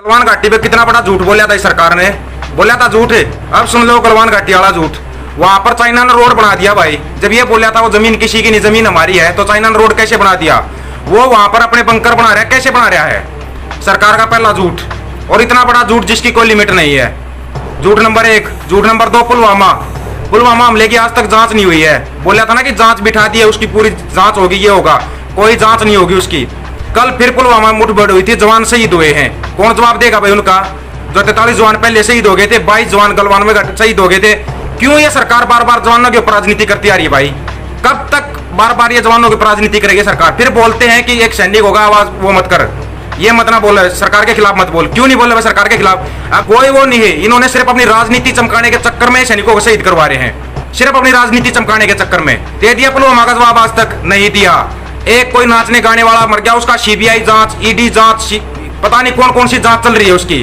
गलवान घाटी पे कितना बड़ा झूठ बोला था इस सरकार ने, बोला था झूठ। अब सुन लो गलवान घाटी वाला झूठ। वहां पर चाइना ने रोड बना दिया भाई। जब ये बोला था वो जमीन किसी की नहीं, जमीन हमारी है, तो चाइना ने रोड कैसे बना दिया? वो वहां पर अपने बंकर बना रहा है, कैसे बना रहा है? सरकार का पहला झूठ, और इतना बड़ा झूठ जिसकी कोई लिमिट नहीं है। झूठ नंबर 1। झूठ नंबर 2, पुलवामा हमले की आज तक जांच नहीं हुई है। बोला था ना कि जांच बिठा दी है, उसकी पूरी जांच होगी, ये होगा। कोई जांच नहीं होगी उसकी। कल फिर पुलवामा में मुठभेड़ हुई थी, जवान शहीद हुए हैं। कौन जवाब देगा भाई उनका? जो 43 जवान पहले शहीद हो गए थे, 22 जवान गलवान में शहीद हो गए थे। क्यों ये सरकार बार बार जवानों के ऊपर राजनीति करती आ रही है भाई? कब तक बार बार ये जवानों के ऊपर राजनीति करेगी सरकार? फिर बोलते हैं कि एक सैनिक होगा, आवाज वो मत कर, ये मत ना बोल, सरकार के खिलाफ मत बोल। क्यों नहीं बोल रहे सरकार के खिलाफ? कोई वो नहीं है। इन्होंने सिर्फ अपनी राजनीति चमकाने के चक्कर में सैनिकों को शहीद करवा रहे हैं, सिर्फ अपनी राजनीति चमकाने के चक्कर में। दे दिया पुलवामा का जवाब? आज तक नहीं दिया। एक कोई नाचने गाने वाला मर गया, उसका सीबीआई जांच, ईडी जांच, पता नहीं कौन कौन सी जांच चल रही है उसकी।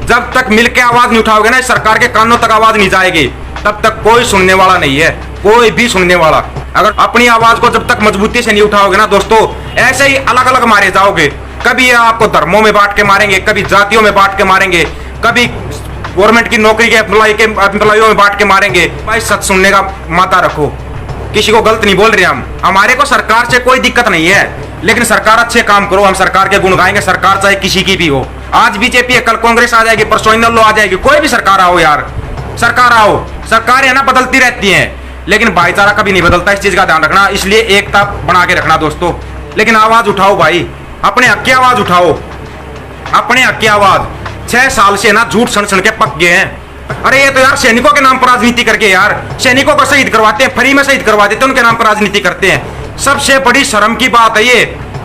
जब तक मिलकर आवाज नहीं उठाओगे ना, सरकार के कानों तक आवाज नहीं जाएगी, तब तक कोई सुनने वाला नहीं है, कोई भी सुनने वाला। अगर अपनी आवाज को जब तक मजबूती से नहीं उठाओगे ना दोस्तों, ऐसे ही अलग अलग मारे जाओगे। कभी आपको धर्मों में बांट के मारेंगे, कभी जातियों में बांट के मारेंगे, कभी गवर्नमेंट की नौकरी के एम्प्लॉइयों में बांट के मारेंगे। भाई सच सुनने का माता रखो, किसी को गलत नहीं बोल रहे हम। हमारे को सरकार से कोई दिक्कत नहीं है, लेकिन सरकार अच्छे काम करो, हम सरकार के गुण गाएंगे, सरकार चाहे किसी की भी हो। आज बीजेपी है, कल कांग्रेस आ जाएगी, परसों इनेलो आ जाएगी, कोई भी सरकार आओ यार, सरकार आओ। सरकार है ना बदलती रहती है, लेकिन भाईचारा कभी नहीं बदलता, इस चीज का ध्यान रखना। इसलिए एकता बना के रखना दोस्तों। लेकिन आवाज उठाओ भाई, अपने हक की आवाज उठाओ, अपने हक की आवाज। 6 साल से ना झूठ सुन सुन के पक गए हैं। अरे ये तो यार सैनिकों के नाम पर राजनीति करके यार सैनिकों को शहीद करवाते हैं, फ्री में शहीद करवा देते हैं, उनके नाम पर राजनीति करते हैं। सबसे बड़ी शर्म की बात है ये,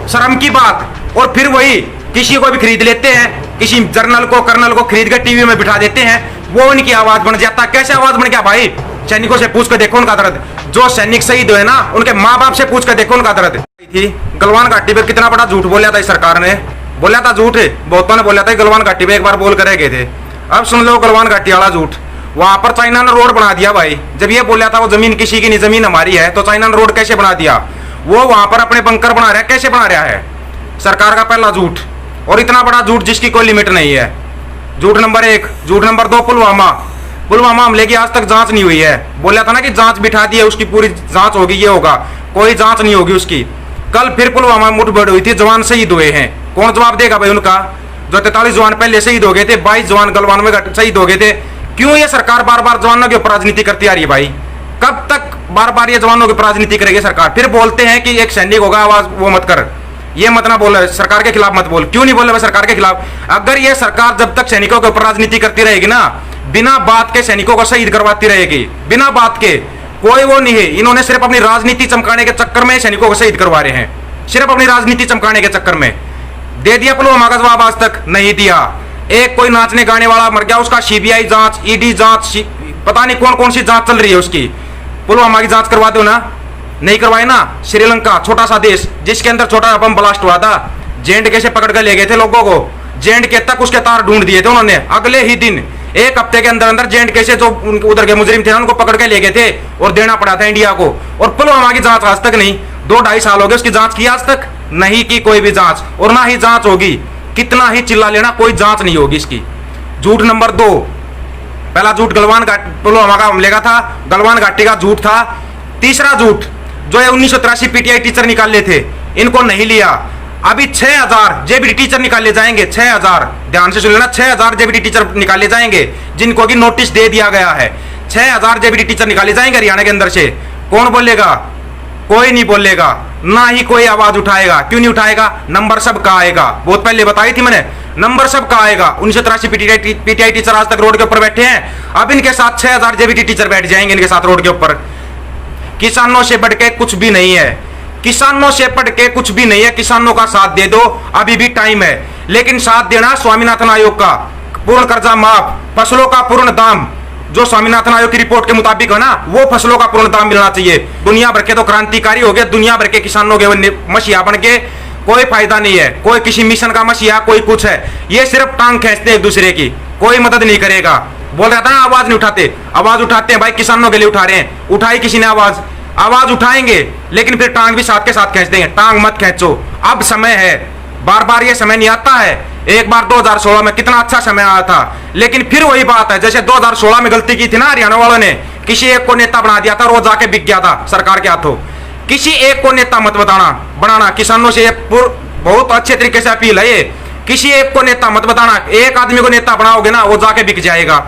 शर्म की बात। और फिर वही किसी को भी खरीद लेते हैं, किसी जर्नल को कर्नल को खरीद कर टीवी में बिठा देते हैं, वो उनकी आवाज बन जाता। कैसे आवाज बन गया भाई? सैनिकों से पूछ कर देखो उनका दर्द। जो सैनिक शहीद हुए ना, उनके माँ बाप से पूछ कर देखो उनका दर्द। थी गलवान घाटी पे कितना बड़ा झूठ बोला था इस सरकार ने, बोला था झूठ। बहुतों ने बोला था गलवान घाटी पे एक बार बोल कर गए थे। अब सुन लो गलवान घाटी वाला झूठ। वहां पर चाइना ने रोड बना दिया भाई। जब ये बोला था वो जमीन किसी की नहीं, जमीन हमारी है, तो चाइना ने रोड कैसे बना दिया? वो वहां पर अपने बंकर बना रहा है, कैसे बना रहा है? सरकार का पहला झूठ, और इतना बड़ा झूठ जिसकी कोई लिमिट नहीं है। झूठ नंबर 1। झूठ नंबर 2, पुलवामा हमले की आज तक जांच नहीं हुई है। बोला था ना कि जांच बिठा दी है, उसकी पूरी जांच होगी, ये होगा। कोई जांच नहीं होगी उसकी। कल फिर पुलवामा में मुठभेड़ हुई थी, जवान शहीद हुए हैं। कौन जवाब देगा भाई उनका? जो 43 जवान पहले शहीद हो गए थे, 22 जवान गलवान में शहीद हो गए थे। क्यों ये सरकार बार बार जवानों के ऊपर राजनीति करती आ रही है भाई? कब तक बार बार ये जवानों के ऊपर राजनीति करेगी सरकार? फिर बोलते हैं कि एक सैनिक होगा, आवाज वो मत कर, ये मत ना बोल, सरकार के खिलाफ मत बोल। क्यों नहीं बोल रहे सरकार के खिलाफ? अगर ये सरकार जब तक सैनिकों के ऊपर राजनीति करती रहेगी ना, बिना बात के सैनिकों को शहीद करवाती रहेगी, बिना बात के। कोई वो नहीं है। इन्होंने सिर्फ अपनी राजनीति चमकाने के चक्कर में सैनिकों को शहीद करवा रहे हैं, सिर्फ अपनी राजनीति चमकाने के चक्कर में। दे दिया पुलवामा का जवाब? आज तक नहीं दिया। एक कोई नाचने गाने वाला मर गया, उसका सीबीआई जांच, ईडी जांच, पता नहीं कौन कौन सी जांच चल रही है उसकी। पुलवामा की जांच करवा दो ना, नहीं करवाए ना। श्रीलंका छोटा सा देश, जिसके अंदर छोटा बम ब्लास्ट हुआ था, J&K से पकड़ कर ले गए थे लोगों को, J&K तक उसके तार ढूंढ दिए थे उन्होंने। अगले ही दिन, एक हफ्ते के अंदर अंदर J&K से जो उधर के मुजरिम थे ना, उनको पकड़ के ले गए थे और देना पड़ा था इंडिया को। और पुलवामा की जांच आज तक नहीं। 2-2.5 साल हो गए उसकी जांच की, आज तक नहीं की कोई भी जांच, और ना ही जांच होगी। कितना ही चिल्ला लेना, कोई जांच नहीं होगी इसकी। झूठ नंबर 2। पहला झूठ गलवान घाटी पुलवामा का हमले का था, गलवान घाटी का झूठ था। तीसरा झूठ जो है 1983 पीटीआई टीचर निकाले थे, इनको नहीं लिया। अभी 6000 जेबीटी टीचर निकाले जाएंगे, 6000। ध्यान से सुन लेना, 6000 जेबीटी टीचर निकाले जाएंगे, जिनको की नोटिस दे दिया गया है। 6000 जेबीटी टीचर निकाले जाएंगे हरियाणा के अंदर से। कौन बोलेगा? कोई नहीं बोलेगा, ना ही कोई आवाज उठाएगा। क्यों नहीं उठाएगा? नंबर सबका आएगा। बहुत पहले बताई थी मैंने, नंबर सबका आएगा। 1983 पीटीआई टीचर आज तक रोड के ऊपर बैठे हैं, अब इनके साथ 6000 जेबीटी टीचर बैठ जाएंगे इनके साथ रोड के ऊपर। किसानों से बढ़ के कुछ भी नहीं है, किसानों से बढ़ के कुछ भी नहीं है। किसानों का साथ दे दो, अभी भी टाइम है। लेकिन साथ देना स्वामीनाथन आयोग का, पूर्ण कर्जा माफ, फसलों का पूर्ण दाम, जो स्वामीनाथन आयोग की रिपोर्ट के मुताबिक है ना, वो फसलों का पूर्ण दाम मिलना चाहिए। दुनिया भर के तो क्रांतिकारी हो गए, दुनिया भर के किसानों के मसीहा बन के कोई फायदा नहीं है। कोई किसी मिशन का मसीहा, कोई कुछ है, ये सिर्फ टांग खींचते हैं एक दूसरे की, कोई मदद नहीं करेगा। बोल रहा था ना आवाज नहीं उठाते, आवाज उठाते हैं भाई, किसानों के लिए उठा रहे हैं। उठाई किसी ने आवाज उठाएंगे, लेकिन फिर टांग भी साथ के साथ खींच देंगे। टांग मत खींचो, अब समय है। बार बार ये समय नहीं आता है एक बार 2016 में कितना अच्छा समय आया था, लेकिन फिर वही बात है, जैसे 2016 में गलती की थी ना हरियाणा वालों ने, किसी एक को नेता बना दिया था, वो जाके बिक गया था सरकार के हाथों। किसी एक को नेता मत बनाना, किसानों से बहुत अच्छे तरीके से अपील है ये, किसी एक को नेता मत बताना। एक आदमी को नेता बनाओगे ना, वो जाके बिक जाएगा,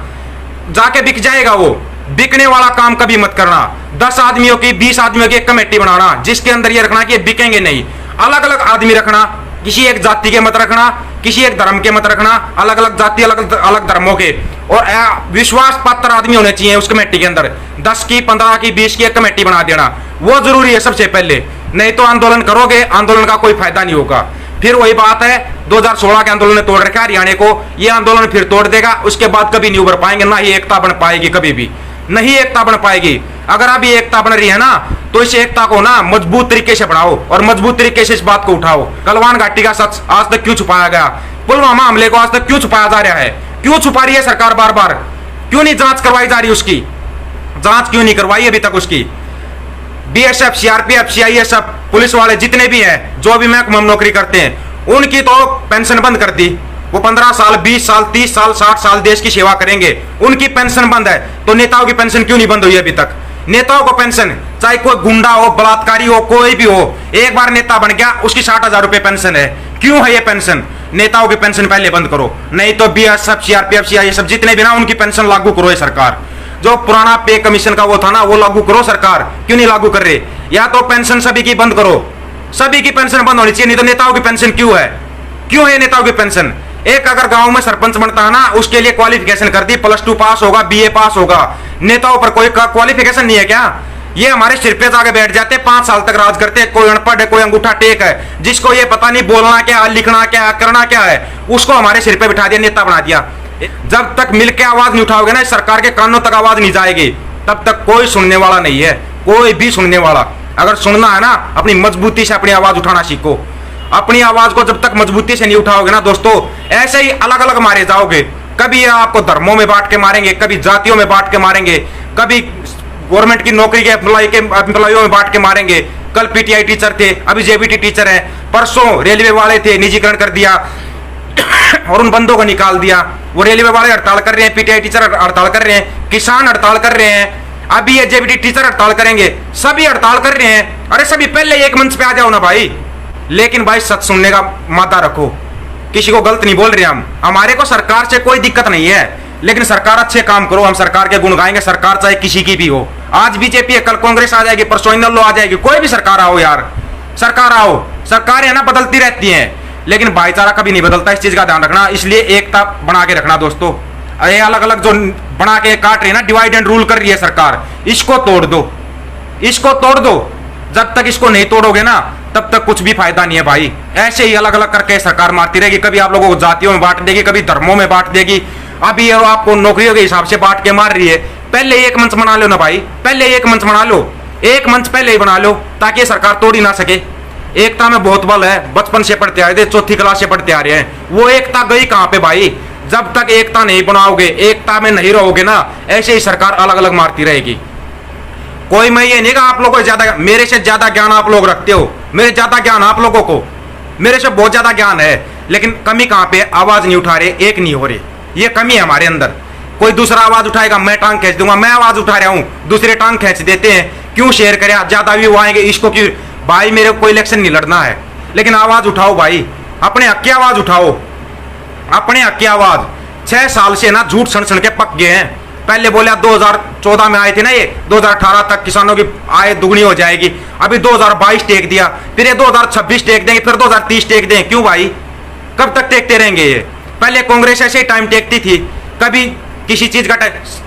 वो बिकने वाला काम कभी मत करना। 10 आदमियों की 20 आदमियों की एक कमेटी बनाना, जिसके अंदर ये रखना कि बिकेंगे नहीं, अलग अलग आदमी रखना, किसी एक जाति के मत रखना, किसी एक धर्म के मत रखना, अलग अलग जाति अलग अलग धर्मों के, और विश्वास पात्र आदमी होने चाहिए उस कमेटी के अंदर। 10 की 15 की 20 की एक कमेटी बना देना, वो जरूरी है सबसे पहले। नहीं तो आंदोलन करोगे, आंदोलन का कोई फायदा नहीं होगा। फिर वही बात है, 2016 के आंदोलन ने तोड़ रखा है हरियाणा को, ये आंदोलन फिर तोड़ देगा, उसके बाद कभी नहीं उभर पाएंगे, ना ही एकता बन पाएगी, कभी भी नहीं एकता बन पाएगी। अगर अभी एकता बन रही है ना, तो इस एकता को ना मजबूत तरीके से बढ़ाओ और मजबूत तरीके से इस बात को उठाओ। गलवान घाटी का सच आज तक क्यों छुपाया गया? पुलवामा हमले को आज तक क्यों छुपाया जा रहा है? क्यों छुपा रही है सरकार बार बार? क्यों नहीं जांच करवाई जा रही? उसकी जांच क्यों नहीं करवाई अभी तक उसकी? बीएसएफ, सीआरपीएफ, सीआईएसएफ, पुलिस वाले जितने भी हैं, जो भी महकमे में नौकरी करते हैं, उनकी तो पेंशन बंद कर दी। वो 15 साल, 20 साल, 30 साल, 60 साल देश की सेवा करेंगे, उनकी पेंशन बंद है। तो नेताओं की पेंशन क्यों नहीं बंद हुई अभी तक? नेताओं को पेंशन, चाहे कोई गुंडा हो, बलात्कारी हो, कोई भी हो, एक बार नेता बन गया, उसकी 60,000 रुपए पेंशन है। क्यों है ये पेंशन? नेताओं की पेंशन पहले बंद करो, नहीं तो बीएसएफ, सीआरपीएफ, सीआईएसएफ जितने भी ना, उनकी पेंशन लागू करो ये सरकार। जो पुराना पे कमीशन का वो था ना, वो लागू करो सरकार। क्यों नहीं लागू कर रही? या तो पेंशन सभी की बंद करो, सभी की पेंशन बंद होनी चाहिए, नहीं तो नेताओं की पेंशन क्यों है? क्यों है नेताओं की पेंशन? एक अगर गांव में सरपंच बनता है ना, उसके लिए क्वालिफिकेशन कर दी, +2 पास होगा, बीए पास होगा। नेताओं पर कोई क्वालिफिकेशन नहीं है क्या? ये हमारे सिर पे जाके बैठ जाते, 5 साल तक राज करते, कोई अनपढ़ है, कोई अंगूठा टेक है, जिसको ये पता नहीं बोलना क्या, लिखना क्या, करना क्या है, उसको हमारे सिर पे बिठा दिया, नेता बना दिया। जब तक मिलकर आवाज नहीं उठाओगे ना, सरकार के कानों तक आवाज नहीं जाएगी, तब तक कोई सुनने वाला नहीं है, कोई भी सुनने वाला। अगर सुनना है ना, अपनी मजबूती से अपनी आवाज उठाना सीखो। अपनी आवाज को जब तक मजबूती से नहीं उठाओगे ना दोस्तों, ऐसे ही अलग अलग मारे जाओगे। कभी ये आपको धर्मों में बांट के मारेंगे, कभी जातियों में बांट के मारेंगे, कभी गवर्नमेंट की नौकरी के एम्प्लॉइयों में बांट के मारेंगे। कल पीटीआई टीचर थे, अभी जेबीटी टीचर है, परसों रेलवे वाले थे, निजीकरण कर दिया और उन बंदों को निकाल दिया। वो रेलवे वाले हड़ताल कर रहे हैं, पीटीआई टीचर हड़ताल कर रहे हैं, किसान हड़ताल कर रहे हैं, अभी ये जेबीटी टीचर हड़ताल करेंगे, सभी हड़ताल कर रहे हैं। अरे सभी पहले एक मंच पे आ जाओ ना भाई। लेकिन भाई सच सुनने का मादा रखो, किसी को गलत नहीं बोल रहे हम, हमारे को सरकार से कोई दिक्कत नहीं है, लेकिन सरकार अच्छे काम करो, हम सरकार के गुण गाएंगे, सरकार चाहे किसी की भी हो। आज बीजेपी है, कल कांग्रेस आ जाएगी, परसों इनेलो आ जाएगी, कोई भी सरकार आओ यार, सरकार आओ, सरकार है ना बदलती रहती है, लेकिन भाईचारा कभी नहीं बदलता, इस चीज का ध्यान रखना। इसलिए एकता बना के रखना दोस्तों। अरे अलग अलग जो बना के काट रही है ना, डिवाइड एंड रूल कर रही है सरकार, इसको तोड़ दो, इसको तोड़ दो। जब तक इसको नहीं तोड़ोगे ना, तब तक कुछ भी फायदा नहीं है भाई। ऐसे ही अलग अलग करके सरकार मारती रहेगी, कभी आप लोगों को जातियों में बांट देगी, कभी धर्मों में बांट देगी, अभी आपको नौकरियों के हिसाब से बांट के मार रही है। पहले एक मंच बना लो ना भाई, पहले एक मंच बना लो, एक मंच पहले ही बना लो, ताकि ये सरकार तोड़ ही ना सके। एकता में बहुत बल है, बचपन से पढ़ते आ रहे थे, 4th क्लास से पढ़ते आ रहे हैं, वो एकता गई कहां पे भाई? जब तक एकता नहीं बनाओगे, एकता में नहीं रहोगे ना, ऐसे ही सरकार अलग अलग मारती रहेगी। कोई मैं ये नहीं कहा आप लोगों को ज्यादा, मेरे से ज्यादा ज्ञान आप लोग रखते हो, मेरे ज्यादा ज्ञान आप लोगों को, मेरे से बहुत ज्यादा ज्ञान है, लेकिन कमी कहां पे? आवाज नहीं उठा रहे, एक नहीं हो रहे, ये कमी है हमारे अंदर। कोई दूसरा आवाज उठाएगा, मैं टांग खींच दूंगा, मैं आवाज उठा रहा हूं, दूसरे टांग खींच देते हैं। क्यों शेयर करें? ज्यादा व्यू आएंगे, इसको क्यों? भाई मेरे को कोई इलेक्शन नहीं लड़ना है, लेकिन आवाज उठाओ भाई, अपने हक की आवाज उठाओ, अपने हक की आवाज। 6 साल से ना झूठ सण सण के पक गए हैं। पहले बोले 2014 में आए थे ना, ये 2018 तक किसानों की आय दुगनी हो जाएगी, अभी 2022 टेक दिया, फिर ये 2026 टेक देंगे, फिर 2030 टेक देंगे। क्यों भाई? कब तक टेकते रहेंगे ये? पहले कांग्रेस ऐसे ही टाइम टेकती थी, कभी किसी चीज का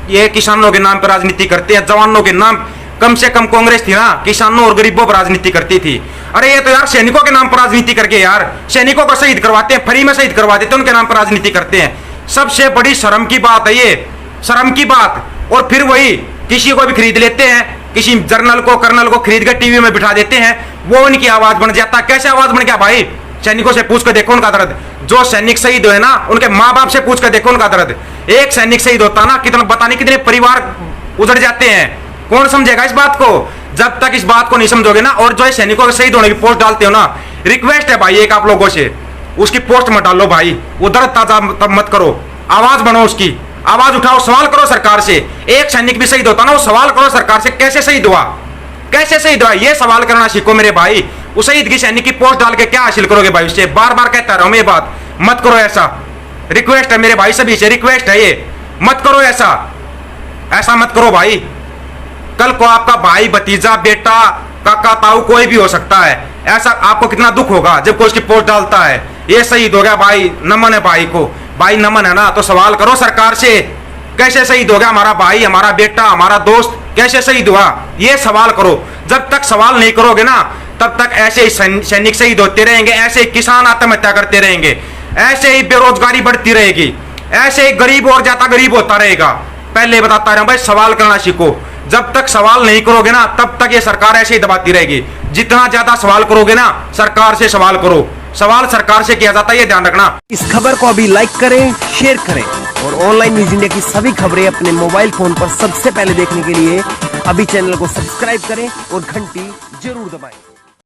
ये किसानों के नाम पर राजनीति करते हैं, जवानों के नाम, कम से कम कांग्रेस थी ना, किसानों और गरीबों पर राजनीति करती थी। अरे ये तो यार सैनिकों के नाम पर राजनीति करके यार सैनिकों को शहीद करवाते हैं, फ्री में शहीद करवा देते हैं, उनके नाम पर राजनीति करते हैं। सबसे बड़ी शर्म की बात है ये, शर्म की बात। और फिर वही किसी को भी खरीद लेते हैं, किसी जर्नल को, कर्नल को खरीद कर टीवी में बिठा देते हैं, वो उनकी आवाज बन जाता। कैसे आवाज बन गया भाई? सैनिकों से पूछ कर देखो उनका दर्द, जो सैनिक शहीद हुए ना, उनके माँ बाप से पूछ कर देखो उनका दर्द। एक सैनिक शहीद होता ना, कितना पता नहीं कितने परिवार उजड़ जाते हैं। कौन समझेगा इस बात को? जब तक इस बात को नहीं समझोगे ना, और जो है सैनिकों के शहीद होने की पोस्ट डालते हो ना, रिक्वेस्ट है भाई एक आप लोगों से, उसकी पोस्ट मत डालो भाई, उधर ताजा तब मत करो, आवाज बनो उसकी, आवाज उठाओ, सवाल करो सरकार से। एक सैनिक भी शहीद होता ना, वो सवाल करो सरकार से, कैसे शहीद हुआ, कैसे शहीद हुआ, ये सवाल करना सीखो मेरे भाई। उस शहीद की सैनिक की पोस्ट डाल के क्या हासिल करोगे भाई उससे? बार बार कहता रहा हूं मैं ये बात, मत करो ऐसा, रिक्वेस्ट है मेरे भाई सभी से, रिक्वेस्ट है ये, मत करो ऐसा, ऐसा मत करो भाई। कल को आपका भाई, भतीजा, बेटा, काका, ताऊ कोई भी हो सकता है, ऐसा आपको कितना दुख होगा जब कोई उसकी पोस्ट डालता है, ये शहीद हो गया भाई, नमन है भाई को, भाई नमन है ना, तो सवाल करो सरकार से, कैसे शहीद हो गया हमारा भाई, हमारा बेटा, हमारा दोस्त, कैसे शहीद हुआ, ये सवाल करो। जब तक सवाल नहीं करोगे ना, तब तक ऐसे ही सैनिक शहीद होते रहेंगे, ऐसे ही किसान आत्महत्या करते रहेंगे, ऐसे ही बेरोजगारी बढ़ती रहेगी, ऐसे ही गरीब और ज्यादा गरीब होता रहेगा। पहले बताता रहा भाई, सवाल करना सीखो। जब तक सवाल नहीं करोगे ना, तब तक ये सरकार ऐसे ही दबाती रहेगी। जितना ज्यादा सवाल करोगे ना, सरकार से सवाल करो, सवाल सरकार से किया जाता है, ये ध्यान रखना। इस खबर को अभी लाइक करें, शेयर करें और ऑनलाइन न्यूज इंडिया की सभी खबरें अपने मोबाइल फोन पर सबसे पहले देखने के लिए अभी चैनल को सब्सक्राइब करें और घंटी जरूर दबाएं।